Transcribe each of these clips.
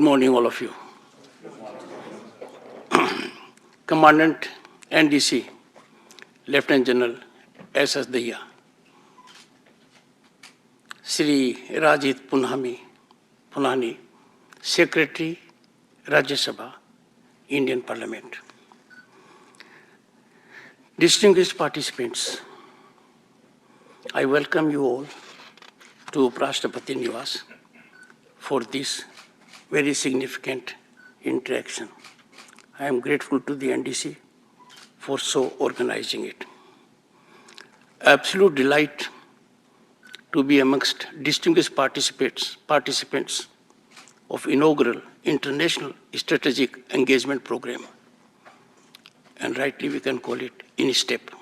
morning, all of you. Commandant NDC, Lieutenant General S.S. Daya, Sri Rajit Punhani, Secretary, Rajya Sabha, Indian Parliament. Distinguished participants, I welcome you all to Rashtrapati Niwas for this very significant interaction. I am grateful to the NDC for so organizing it. Absolute delight to be amongst distinguished participants of inaugural International Strategic Engagement Program, and rightly we can call it INSTEP,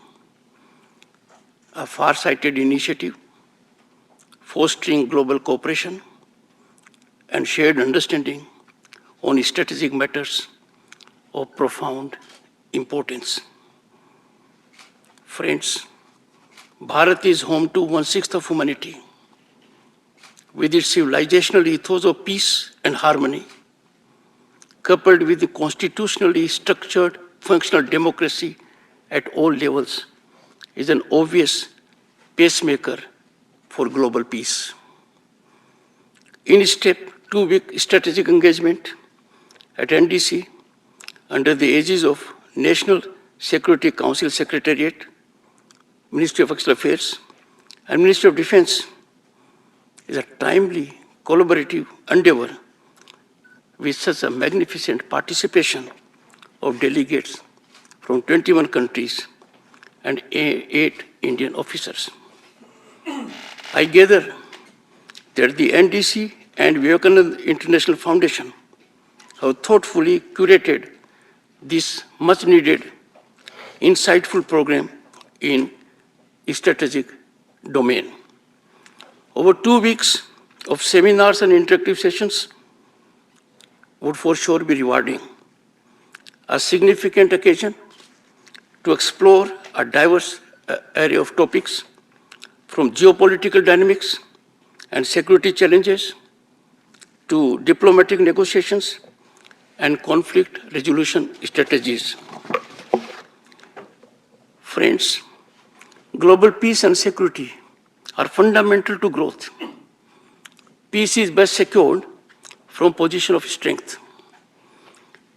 a far-sighted initiative fostering global cooperation and shared understanding on strategic matters of profound importance. Friends, Bharat is home to 1/6 of humanity. With its civilizational ethos of peace and harmony, coupled with the constitutionally structured functional democracy at all levels, is an obvious pacemaker for global peace. In step 2-week strategic engagement at NDC, under the aegis of National Security Council Secretariat, Ministry of External Affairs, and Ministry of Defense, is a timely, collaborative endeavor with such a magnificent participation of delegates from 21 countries and 8 Indian officers. I gather that the NDC and Vivekananda International Foundation have thoughtfully curated this much-needed, insightful program in strategic domain. Over 2 weeks of seminars and interactive sessions would for sure be rewarding, a significant occasion to explore a diverse array of topics, from geopolitical dynamics and security challenges to diplomatic negotiations and conflict resolution strategies. Friends, global peace and security are fundamental to growth. Peace is best secured from position of strength.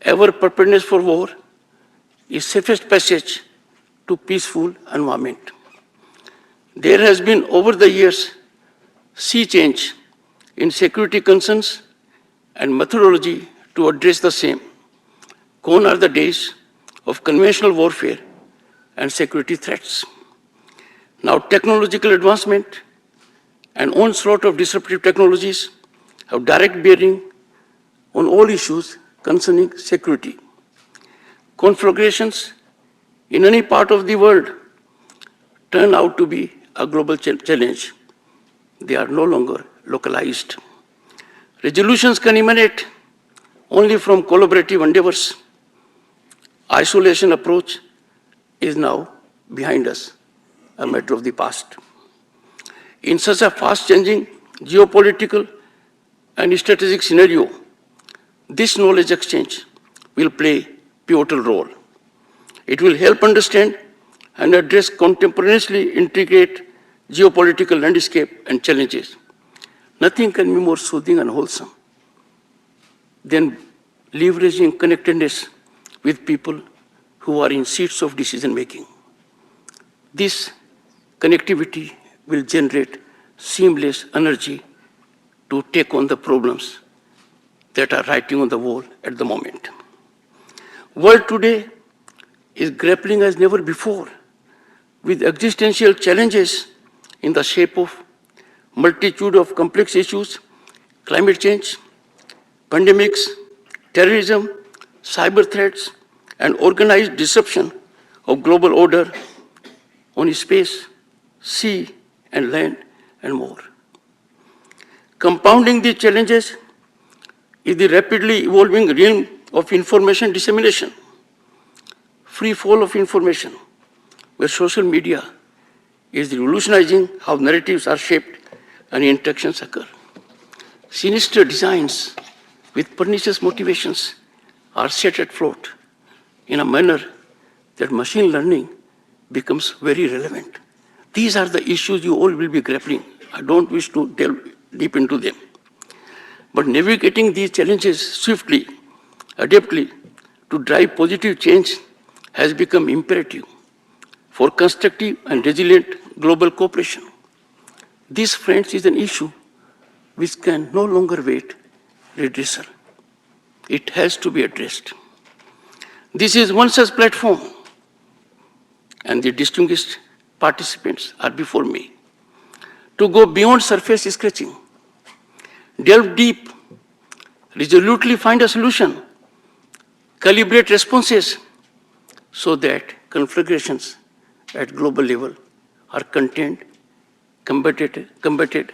Ever preparedness for war is safest passage to peaceful environment. There has been over the years sea change in security concerns and methodology to address the same. Gone are the days of conventional warfare and security threats. Now technological advancement and onslaught of disruptive technologies have direct bearing on all issues concerning security. Conflagrations in any part of the world turn out to be a global challenge. They are no longer localized. Resolutions can emanate only from collaborative endeavors. Isolation approach is now behind us, a matter of the past. In such a fast-changing geopolitical and strategic scenario, this knowledge exchange will play a pivotal role. It will help understand and address contemporaneously intricate geopolitical landscape and challenges. Nothing can be more soothing and wholesome than leveraging connectedness with people who are in seats of decision making. This connectivity will generate seamless energy to take on the problems that are writing on the wall at the moment. World today is grappling as never before with existential challenges in the shape of multitude of complex issues: climate change, pandemics, terrorism, cyber threats, and organized disruption of global order on space, sea, and land, and more. Compounding these challenges is the rapidly evolving realm of information dissemination, free fall of information, where social media is revolutionizing how narratives are shaped and interactions occur. Sinister designs with pernicious motivations are set at float in a manner that machine learning becomes very relevant. These are the issues you all will be grappling. I don't wish to delve deep into them. But navigating these challenges swiftly, adeptly, to drive positive change has become imperative for constructive and resilient global cooperation. This, friends, is an issue which can no longer wait redressal. It has to be addressed. This is one such platform, and the distinguished participants are before me, to go beyond surface scratching, delve deep, resolutely find a solution, calibrate responses so that conflagrations at global level are contained, combated,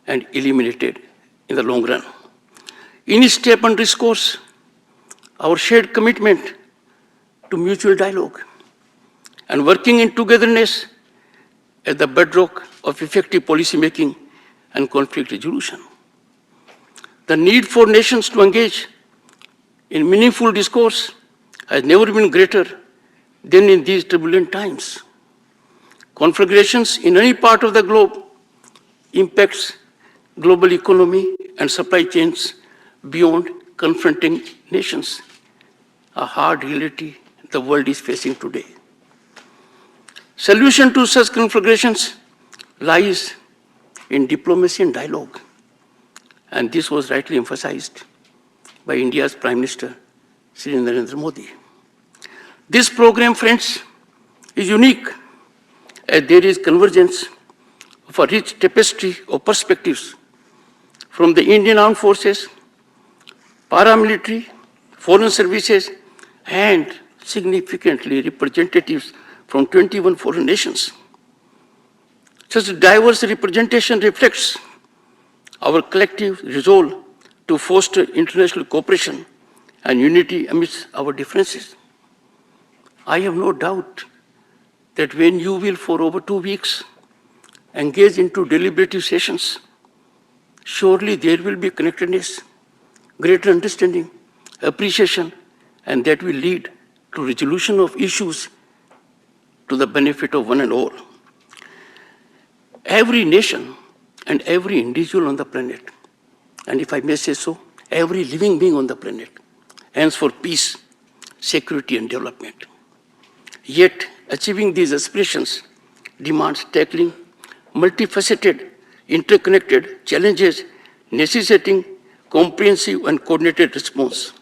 and eliminated in the long run. In each step on this course, our shared commitment to mutual dialogue and working in togetherness as the bedrock of effective policy making and conflict resolution. The need for nations to engage in meaningful discourse has never been greater than in these turbulent times. Conflagrations in any part of the globe impacts global economy and supply chains beyond confronting nations, a hard reality the world is facing today. Solution to such conflagrations lies in diplomacy and dialogue, and this was rightly emphasized by India's Prime Minister, Shri Narendra Modi. This program, friends, is unique as there is convergence of a rich tapestry of perspectives from the Indian Armed Forces, paramilitary, foreign services, and significantly representatives from 21 foreign nations. Such diverse representation reflects our collective resolve to foster international cooperation and unity amidst our differences. I have no doubt that when you will for over 2 weeks engage into deliberative sessions, surely there will be connectedness, greater understanding, appreciation, and that will lead to resolution of issues to the benefit of one and all. Every nation and every individual on the planet, and if I may say so, every living being on the planet, aims for peace, security, and development. Yet, achieving these aspirations demands tackling multifaceted, interconnected challenges necessitating comprehensive and coordinated response.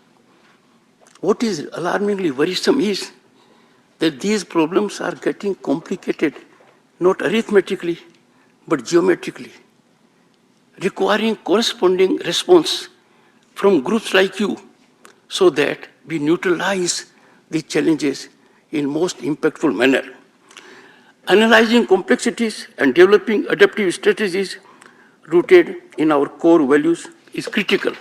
What is alarmingly worrisome is that these problems are getting complicated, not arithmetically, but geometrically, requiring corresponding response from groups like you so that we neutralize the challenges in most impactful manner. Analyzing complexities and developing adaptive strategies rooted in our core values is critical.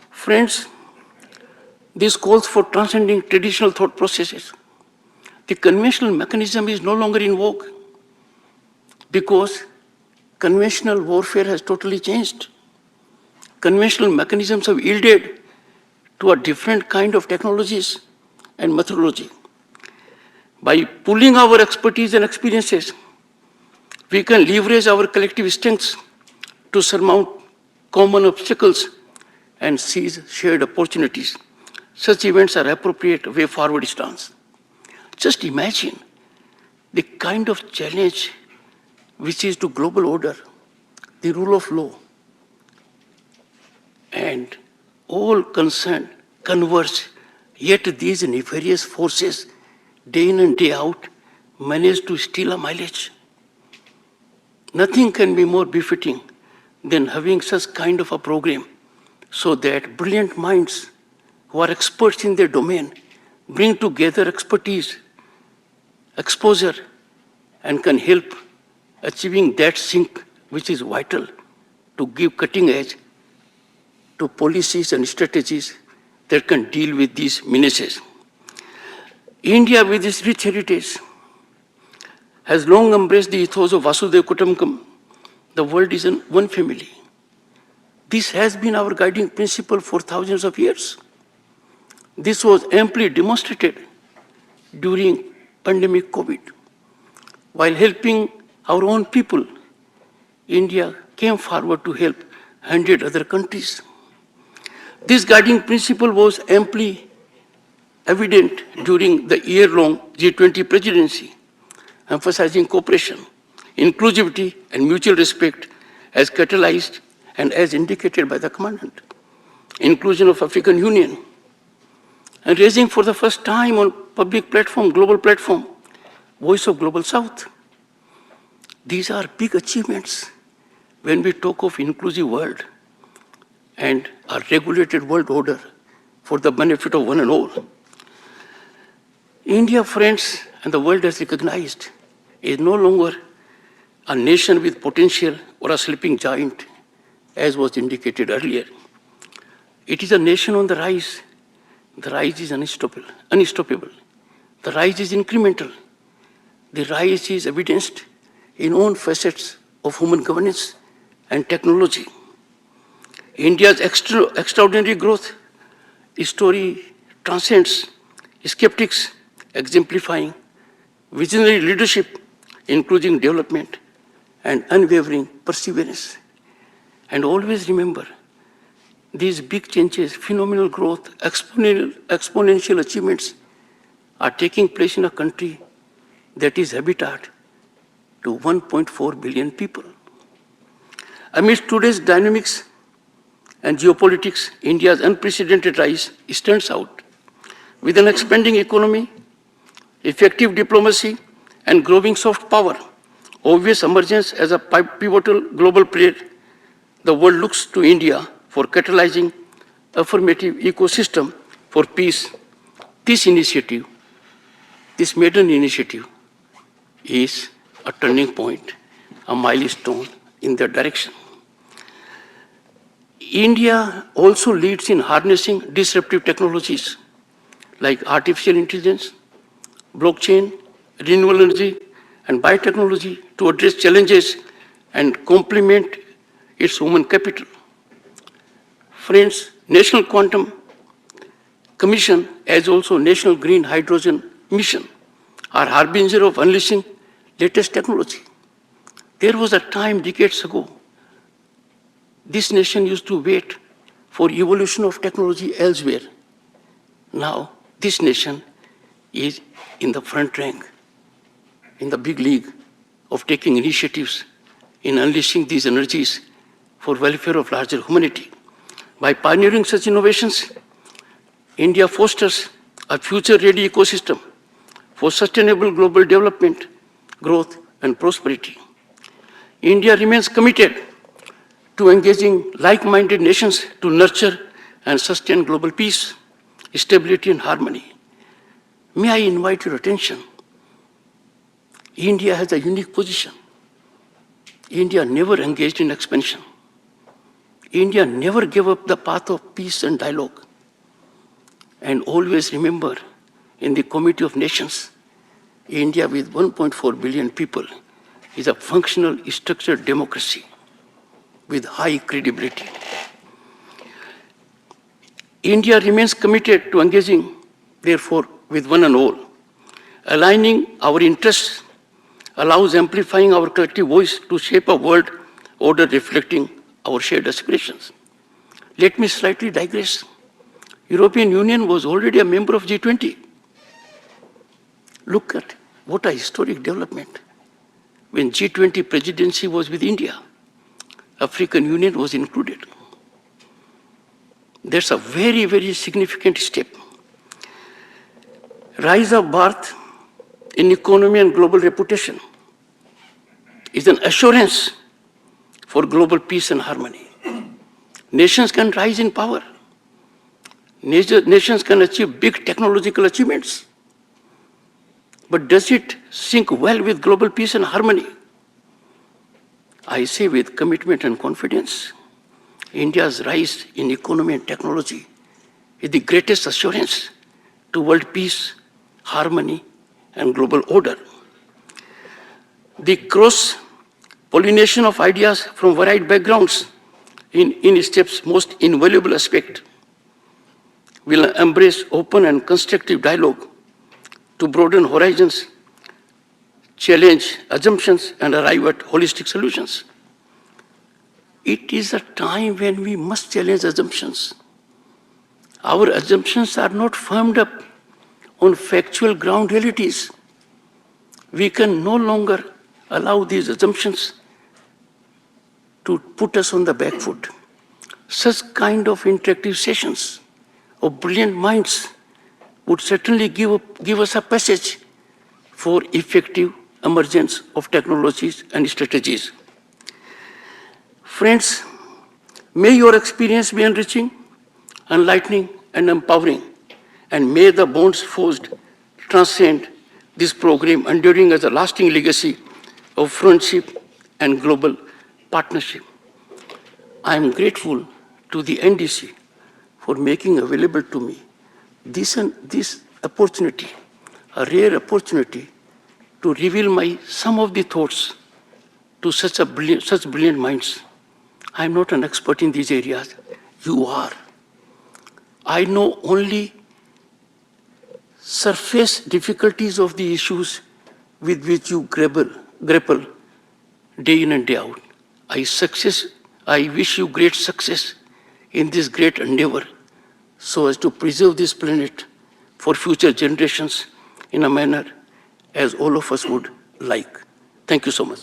Friends, this calls for transcending traditional thought processes. The conventional mechanism is no longer in vogue because conventional warfare has totally changed. Conventional mechanisms have yielded to a different kind of technologies and methodology. By pooling our expertise and experiences, we can leverage our collective strengths to surmount common obstacles and seize shared opportunities. Such events are appropriate way forward stance. Just imagine the kind of challenge which is to global order, the rule of law, and all concerned converge, yet these nefarious forces, day in and day out, manage to steal a mileage. Nothing can be more befitting than having such kind of a program so that brilliant minds who are experts in their domain bring together expertise, exposure, and can help achieving that sync which is vital to give cutting edge to policies and strategies that can deal with these menaces. India, with its rich heritage, has long embraced the ethos of Vasudhaiva Kutumbakam. The world is in one family. This has been our guiding principle for thousands of years. This was amply demonstrated during pandemic COVID. While helping our own people, India came forward to help 100 other countries. This guiding principle was amply evident during the year-long G20 presidency, emphasizing cooperation, inclusivity, and mutual respect as catalyzed and as indicated by the commandant. Inclusion of African Union, and raising for the first time on public platform, global platform, Voice of Global South. These are big achievements when we talk of inclusive world and a regulated world order for the benefit of one and all. India, friends, and the world has recognized is no longer a nation with potential or a sleeping giant, as was indicated earlier. It is a nation on the rise. The rise is unstoppable. The rise is incremental. The rise is evidenced in all facets of human governance and technology. India's extraordinary growth story transcends skeptics, exemplifying visionary leadership, including development and unwavering perseverance. And always remember, these big changes, phenomenal growth, exponential achievements are taking place in a country that is habitat to 1.4 billion people. Amidst today's dynamics and geopolitics, India's unprecedented rise stands out. With an expanding economy, effective diplomacy, and growing soft power, obvious emergence as a pivotal global player, the world looks to India for catalyzing affirmative ecosystem for peace. This initiative, this maiden initiative, is a turning point, a milestone in that direction. India also leads in harnessing disruptive technologies like artificial intelligence, blockchain, renewable energy, and biotechnology to address challenges and complement its human capital. Friends, National Quantum Commission, as also National Green Hydrogen Mission, are harbinger of unleashing latest technology. There was a time decades ago, this nation used to wait for evolution of technology elsewhere. Now, this nation is in the front rank, in the big league of taking initiatives in unleashing these energies for welfare of larger humanity. By pioneering such innovations, India fosters a future-ready ecosystem for sustainable global development, growth, and prosperity. India remains committed to engaging like-minded nations to nurture and sustain global peace, stability, and harmony. May I invite your attention? India has a unique position. India never engaged in expansion. India never gave up the path of peace and dialogue. And always remember, in the Committee of Nations, India with 1.4 billion people is a functional, structured democracy with high credibility. India remains committed to engaging, therefore, with one and all. Aligning our interests allows amplifying our collective voice to shape a world order reflecting our shared aspirations. Let me slightly digress. European Union was already a member of G20. Look at what a historic development. When G20 presidency was with India, African Union was included. That's a very, very significant step. Rise of Bharat in economy and global reputation is an assurance for global peace and harmony. Nations can rise in power. Nations can achieve big technological achievements. But does it sync well with global peace and harmony? I say with commitment and confidence, India's rise in economy and technology is the greatest assurance to world peace, harmony, and global order. The cross-pollination of ideas from varied backgrounds in STEP's most invaluable aspect, will embrace open and constructive dialogue to broaden horizons, challenge assumptions, and arrive at holistic solutions. It is a time when we must challenge assumptions. Our assumptions are not firmed up on factual ground realities. We can no longer allow these assumptions to put us on the back foot. Such kind of interactive sessions of brilliant minds would certainly give us a passage for effective emergence of technologies and strategies. Friends, may your experience be enriching, enlightening, and empowering, and may the bonds forged transcend this program, enduring as a lasting legacy of friendship and global partnership. I am grateful to the NDC for making available to me this opportunity, a rare opportunity to reveal some of the thoughts to such brilliant minds. I am not an expert in these areas. You are. I know only surface difficulties of the issues with which you grapple day in and day out. I wish you great success in this great endeavor so as to preserve this planet for future generations in a manner as all of us would like. Thank you so much.